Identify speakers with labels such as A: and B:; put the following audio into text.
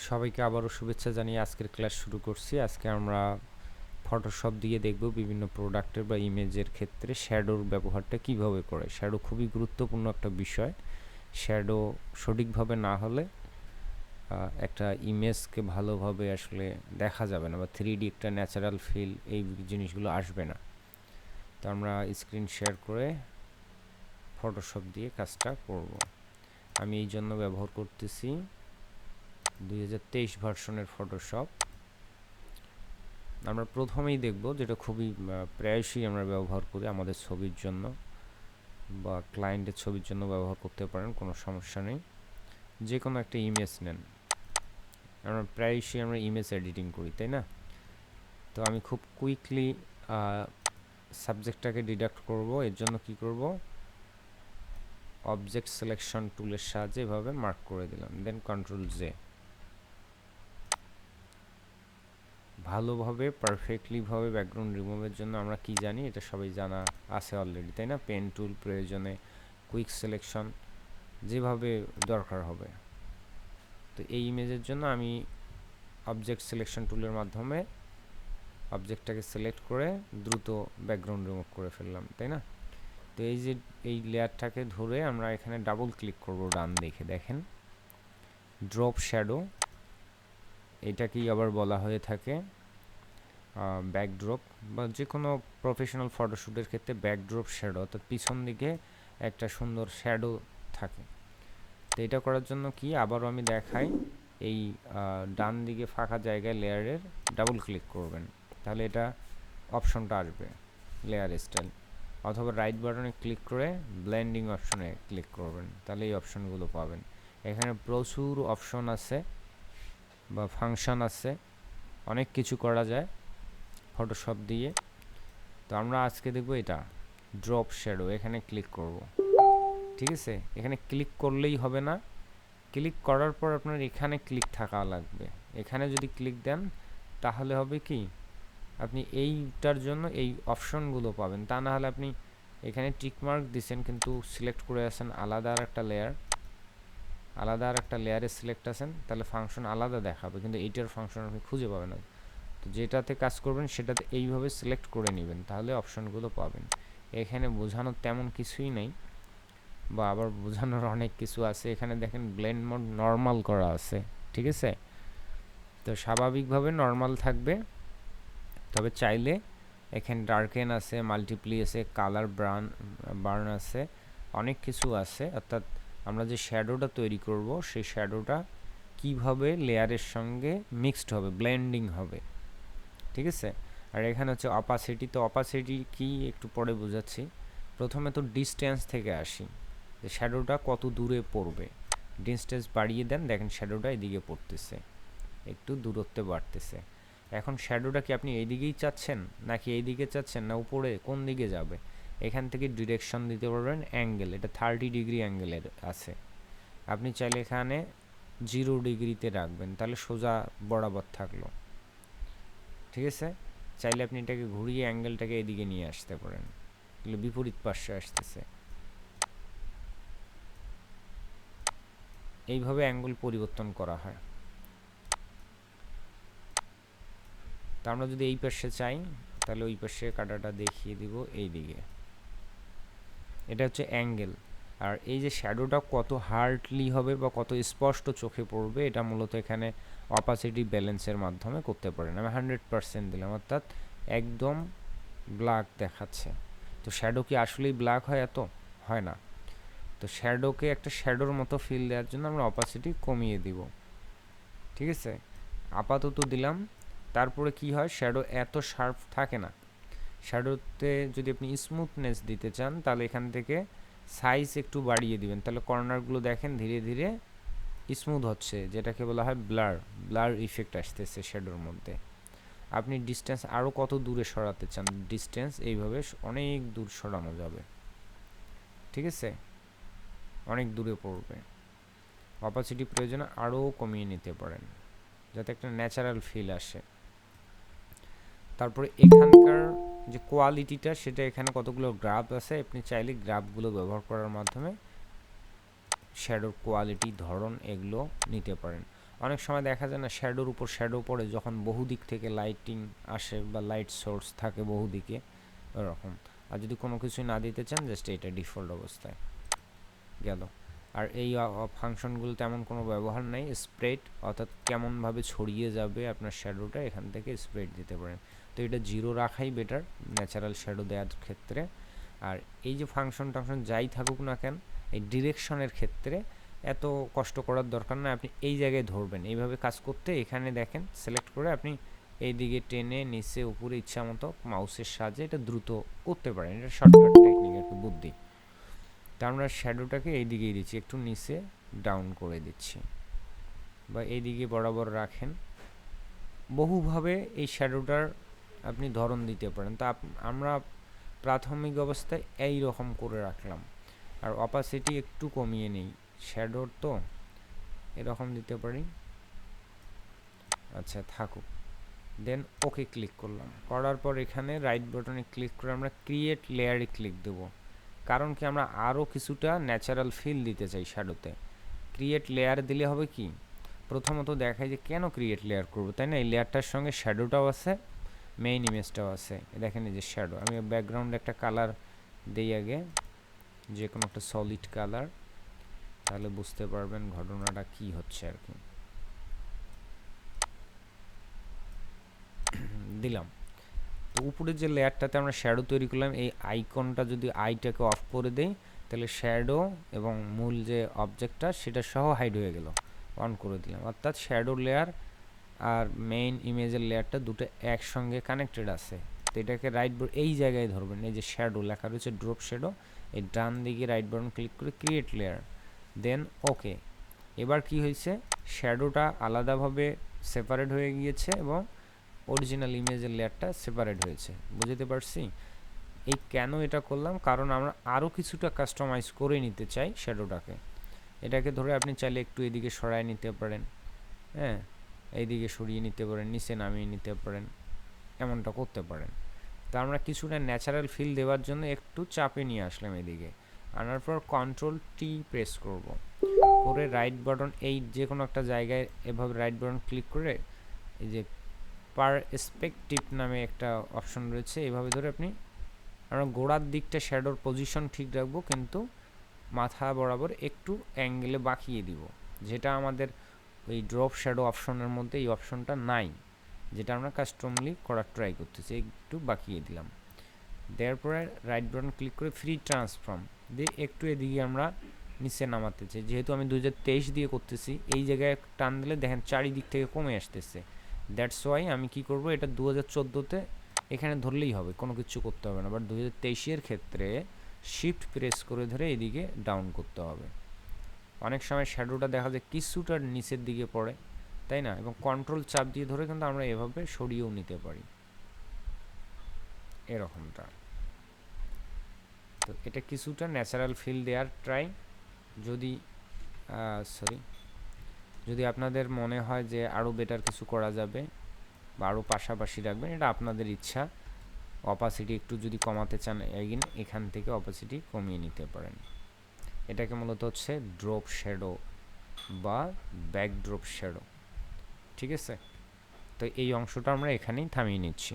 A: সবাইকে আবারও শুভেচ্ছা জানিয়ে আজকের ক্লাস শুরু করছি। আজকে আমরা ফটোশপ দিয়ে দেখব বিভিন্ন প্রোডাক্টের বা ইমেজের ক্ষেত্রে শ্যাডোর ব্যবহারটা কিভাবে করে। শ্যাডো খুবই গুরুত্বপূর্ণ একটা বিষয়। শ্যাডো সঠিকভাবে না হলে একটা ইমেজকে ভালোভাবে আসলে দেখা যাবে না, বা 3D একটা ন্যাচারাল ফিল এই জিনিসগুলো আসবে না। তো আমরা স্ক্রিন শেয়ার করে ফটোশপ দিয়ে কাজটা করব। আমি এই জন্য ব্যবহার করতেছি 2023 ভার্সনের ফটোশপ। আমরা প্রথমেই দেখব যেটা খুবই প্রায়শই আমরা ব্যবহার করি আমাদের ছবির জন্য বা ক্লায়েন্টের ছবির জন্য ব্যবহার করতে পারেন, কোনো সমস্যা নেই। যে কোনো একটা ইমেজ নেন, আমরা প্রায়শই ইমেজ এডিটিং করি, তাই না? তো আমি খুব কুইকলি সাবজেক্টটাকে ডিডাক্ট করব। এর জন্য কি করব, অবজেক্ট সিলেকশন টুলের সাহায্যে এভাবে মার্ক করে দিলাম, দেন কন্ট্রোল জে। ভালোভাবে পারফেক্টলিভাবে ব্যাকগ্রাউন্ড রিমুভের জন্য আমরা কি জানি, এটা সবাই জানা আছে অলরেডি, তাই না? পেন টুল প্রয়োজনে, কুইক সিলেকশন যেভাবে দরকার হবে। তো এই ইমেজের জন্য আমি অবজেক্ট সিলেকশন টুলের মাধ্যমে অবজেক্টটাকে সিলেক্ট করে দ্রুত ব্যাকগ্রাউন্ড রিমুভ করে ফেললাম, তাই না? তো এই যে এই লেয়ারটাকে ধরে আমরা এখানে ডাবল ক্লিক করব ডান দিকে, দেখেন ড্রপ শ্যাডো, এটাকেই আবার বলা হয়ে থাকে ব্যাকড্রপ, বা যে কোনো প্রফেশনাল ফটোশ্যুটের ক্ষেত্রে ব্যাকড্রপ শ্যাডো, অর্থাৎ পিছন দিকে একটা সুন্দর শ্যাডো থাকে। তো এটা করার জন্য কি, আবারও আমি দেখাই, এই ডান দিকে ফাঁকা জায়গায় লেয়ারের ডাবল ক্লিক করবেন, তাহলে এটা অপশনটা আসবে লেয়ার স্টাইল, অথবা রাইট বাটনে ক্লিক করে ব্লেন্ডিং অপশনে ক্লিক করবেন, তাহলে এই অপশনগুলো পাবেন। এখানে প্রচুর অপশন আছে বা ফাংশন আছে, অনেক কিছু করা যায় ফটোশপ দিয়ে। তো আমরা আজকে দেখব এটা ড্রপ শ্যাডো, এখানে ক্লিক করব। ঠিক আছে, এখানে ক্লিক করলেই হবে না, ক্লিক করার পর আপনার এখানে ক্লিক থাকা লাগবে। এখানে যদি ক্লিক দেন তাহলে হবে কি, আপনি এইটার জন্য এই অপশনগুলো পাবেন। তা না হলে আপনি এখানে টিকমার্ক দিচ্ছেন কিন্তু সিলেক্ট করে আছেন আলাদা আর একটা লেয়ার, আলাদা আর একটা লেয়ারে সিলেক্ট আছেন, তাহলে ফাংশন আলাদা দেখাবে, কিন্তু এইটার ফাংশন আপনি খুঁজে পাবেন না। তো যেটাতে কাজ করবেন সেটাতে এইভাবে সিলেক্ট করে নেবেন, তাহলে অপশনগুলো পাবেন। এখানে বোঝানোর তেমন কিছুই নেই, বা আবার বোঝানোর অনেক কিছু আছে। এখানে দেখেন ব্লেন্ড মোড নর্মাল করা আছে, ঠিক আছে? তো স্বাভাবিকভাবে নর্মাল থাকবে, তবে চাইলে এখানে ডার্কেন আছে, মাল্টিপ্লি আছে, কালার বার্ন আছে, অনেক কিছু আছে। অর্থাৎ আমরা যে শ্যাডোটা তৈরি করব সেই শ্যাডোটা কিভাবে লেয়ারের সঙ্গে মিক্সড হবে, ব্লেন্ডিং হবে, ঠিক আছে? আর এখানে হচ্ছে অপাসিটি। তো অপাসিটি কি একটু পরে বোঝাচ্ছি। প্রথমে তো ডিস্টেন্স থেকে আসি, যে শ্যাডোটা কত দূরে পড়বে। ডিস্টেন্স বাড়িয়ে দেন, দেখেন শ্যাডোটা এদিকে পড়তেছে, একটু দূরত্বে বাড়তেছে। এখন শ্যাডোটা কি আপনি এইদিকেই চাচ্ছেন, নাকি এইদিকে চাচ্ছেন, না উপরে, কোন দিকে যাবে? এখান থেকে ডিরেকশন দিতে পারবেন। অ্যাঙ্গেল, এটা 30 ডিগ্রি অ্যাঙ্গেলের আছে। আপনি চাইলে এখানে 0 ডিগ্রিতে রাখবেন, তাহলে সোজা বরাবর থাকলো, ঠিক আছে? চাইলে আপনি এটাকে ঘুরিয়ে অ্যাঙ্গেলটাকে এদিকে নিয়ে আসতে পারেন, তাহলে বিপরীত পাশে আসতেছে। এইভাবে অ্যাঙ্গেল পরিবর্তন করা হয়। তা আমরা যদি এই পাশে চাই, তাহলে ওই পাশে কাটাটা দেখিয়ে দিব এই দিকে। এটা হচ্ছে অ্যাঙ্গেল। আর এই যে শ্যাডোটা কত হার্ডলি হবে বা কত স্পষ্ট চোখে পড়বে, এটা মূলত এখানে অপাসিটি ব্যালেন্সের মাধ্যমে করতে পারেন। আমি 100% দিলাম, অর্থাৎ একদম ব্ল্যাক দেখাচ্ছে। তো শ্যাডো কি আসলেই ব্ল্যাক হয়? এত হয় না। তো শ্যাডোকে একটা শ্যাডোর মতো ফিল দেওয়ার জন্য আমরা অপাসিটি কমিয়ে দিব, ঠিক আছে? আপাতত দিলাম। তারপরে কি হয়, শ্যাডো এত শার্প থাকে না। শ্যাডোতে যদি আপনি স্মুথনেস দিতে চান, তাহলে এখান থেকে সাইজ একটু বাড়িয়ে দিবেন, তাহলে কর্নারগুলো দেখেন ধীরে ধীরে স্মুথ হচ্ছে, যেটাকে বলা হয় ব্লার ইফেক্ট আসতেছে শ্যাডোর মধ্যে। আপনি ডিস্টেন্স আরও কত দূরে সরাতে চান, ডিস্টেন্স এইভাবে অনেক দূর সরানো যাবে, ঠিক আছে? অনেক দূরে পড়বে। অপাসিটি প্রয়োজনে আরও কমিয়ে নিতে পারেন, যাতে একটা ন্যাচারাল ফিল আসে। তারপরে এখানকার যে কোয়ালিটিটা, সেটা এখানে কতগুলো গ্রাফ আছে, আপনি চাইলে গ্রাফগুলো ব্যবহার করার মাধ্যমে শ্যাডোর কোয়ালিটি, ধরন এগুলো নিতে পারেন। অনেক সময় দেখা যায় না শ্যাডোর উপর শ্যাডো পড়ে যখন বহু দিক থেকে লাইটিং আসে বা লাইট সোর্স থাকে বহু দিকে এরকম। আর যদি কোনো কিছু না দিতে চান জাস্ট এটা ডিফল্ট অবস্থায় গেল। আর এই ফাংশনগুলো তেমন কোনো ব্যবহার নেই। স্প্রেড অর্থাৎ কেমনভাবে ছড়িয়ে যাবে আপনার শ্যাডোটা এখান থেকে স্প্রেড দিতে পারেন। তো এটা 0 রাখাই বেটার ন্যাচারাল শ্যাডো দেওয়ার ক্ষেত্রে। আর এই যে ফাংশন টাংশন যাই থাকুক না কেন, এই ডিরেকশনের ক্ষেত্রে এত কষ্ট করার দরকার না, আপনি এই জায়গায় ধরবেন। এইভাবে কাজ করতে এখানে দেখেন সিলেক্ট করে আপনি এই দিকে টেনে নিচে উপরে ইচ্ছা মতো মাউসের সাহায্যে এটা দ্রুত করতে পারেন। এটা শর্টকাট টেকনিক, একটু বুদ্ধি। তা আমরা শ্যাডোটাকে এই দিকেই দিচ্ছি, একটু নিচে ডাউন করে দিচ্ছি বা এই দিকে বরাবর রাখেন। বহুভাবে এই শ্যাডোটার আপনি ধরন দিতে পারেন। তা আমরা প্রাথমিক অবস্থায় এই রকম করে রাখলাম। আর অপাসিটি একটু কমিয়ে নেই, শ্যাডোর তো এরকম দিতে পারি। আচ্ছা থাকুক। দেন ওকে ক্লিক করলাম। করার পর এখানে রাইট বাটনে ক্লিক করে আমরা ক্রিয়েট লেয়ারে ক্লিক দেব। কারণ কি আমরা আরও কিছুটা ন্যাচারাল ফিল দিতে চাই শ্যাডোতে। ক্রিয়েট লেয়ার দিলে হবে কি, প্রথমত দেখায় যে কেন ক্রিয়েট লেয়ার করবো, তাই না? এই লেয়ারটার সঙ্গে শ্যাডোটাও আছে, মেইন ইমেজটাও আছে। দেখেন এই যে শ্যাডো, আমি ব্যাকগ্রাউন্ডে একটা কালার দেই আগে, যে কোনো একটা সলিড কালার, তাহলে বুঝতে পারবেন ঘটনাটা কি হচ্ছে আর কি। দিলাম। তো উপরের যে লেয়ারটাতে আমরা শ্যাডো তৈরি করলাম, এই আইকনটা যদি আইটাকে অফ করে দেই তাহলে শ্যাডো এবং মূল যে অবজেক্টটা সেটা সহ হাইড হয়ে গেল। অন করে দিলাম, অর্থাৎ শ্যাডো লেয়ার আর মেইন ইমেজের লেয়ারটা দুটো একসঙ্গে কানেক্টেড আছে। তো এটাকে রাইট এই জায়গায় ধরবেন, এই যে শ্যাডো লেখা রয়েছে ড্রপ শ্যাডো, এই ডান দিকে রাইট বাটন ক্লিক করে ক্রিয়েট লেয়ার, দেন ওকে। এবার কি হয়েছে, শ্যাডোটা আলাদাভাবে সেপারেট হয়ে গিয়েছে এবং অরিজিনাল ইমেজের লেয়ারটা সেপারেট হয়েছে। বুঝতে পারছি? এই কেন এটা করলাম, কারণ আমরা আরও কিছুটা কাস্টমাইজ করে নিতে চাই শ্যাডোটাকে। এটাকে ধরে আপনি চাইলে একটু এদিকে সরায় নিতে পারেন, হ্যাঁ, এইদিকে সরিয়ে নিতে পারেন, নিচে নামিয়ে নিতে পারেন, এমনটা করতে পারেন। তা আমরা কিছুটা ন্যাচারাল ফিল দেওয়ার জন্য একটু চাপে নিয়ে আসলাম এদিকে। আনার পর কন্ট্রোল টি প্রেস করব, করে রাইট বাটন এই যে কোনো একটা জায়গায় এভাবে রাইট বাটন ক্লিক করে এই যে পারস্পেক্টিভ নামে একটা অপশন রয়েছে, এইভাবে ধরে আপনি, আমরা গোড়ার দিকটা শ্যাডোর পজিশন ঠিক রাখবো কিন্তু মাথা বরাবর একটু অ্যাঙ্গেলে বাঁকিয়ে দিব, যেটা আমাদের ওই ড্রপ শ্যাডো অপশনের মধ্যে এই অপশনটা নাই, যেটা আমরা কাস্টমলি করার ট্রাই করতেছি। একটু বাঁকিয়ে দিলাম, দেওয়ার পরে রাইট বাটন ক্লিক করে ফ্রি ট্রান্সফর্ম দিয়ে একটু এদিকে আমরা নিচে নামাতে চাই। যেহেতু আমি 2023 দিয়ে করতেছি, এই জায়গায় টান দিলে দেখেন চারিদিক থেকে কমে আসতেছে। দ্যাটস ওয়াই আমি কি করব, এটা 2014-তে এখানে ধরলেই হবে, কোনো কিছু করতে হবে না। বাট 2023-এর ক্ষেত্রে শিফট প্রেস করে ধরে এদিকে ডাউন করতে হবে। অনেক সময় শ্যাডোটা দেখা যায় কিছুটা নিচের দিকে পড়ে, তাই না? এবং কন্ট্রোল চাপ দিয়ে ধরে কিন্তু আমরা এভাবে সরিয়েও নিতে পারি, এরকমটা। তো এটা কিছুটা ন্যাচারাল ফিল দেওয়ার ট্রাই। যদি যদি আপনাদের মনে হয় যে আরও বেটার কিছু করা যাবে বা আরও পাশাপাশি রাখবেন, এটা আপনাদের ইচ্ছা। অপাসিটি একটু যদি কমাতে চান এখান থেকে অপাসিটি কমিয়ে নিতে পারেন। এটাকে মূলত হচ্ছে ড্রপ শ্যাডো বা ব্যাক ড্রপ শ্যাডো। ঠিক আছে, তো এই অংশটা আমরা এখানেই থামিয়ে নিচ্ছি।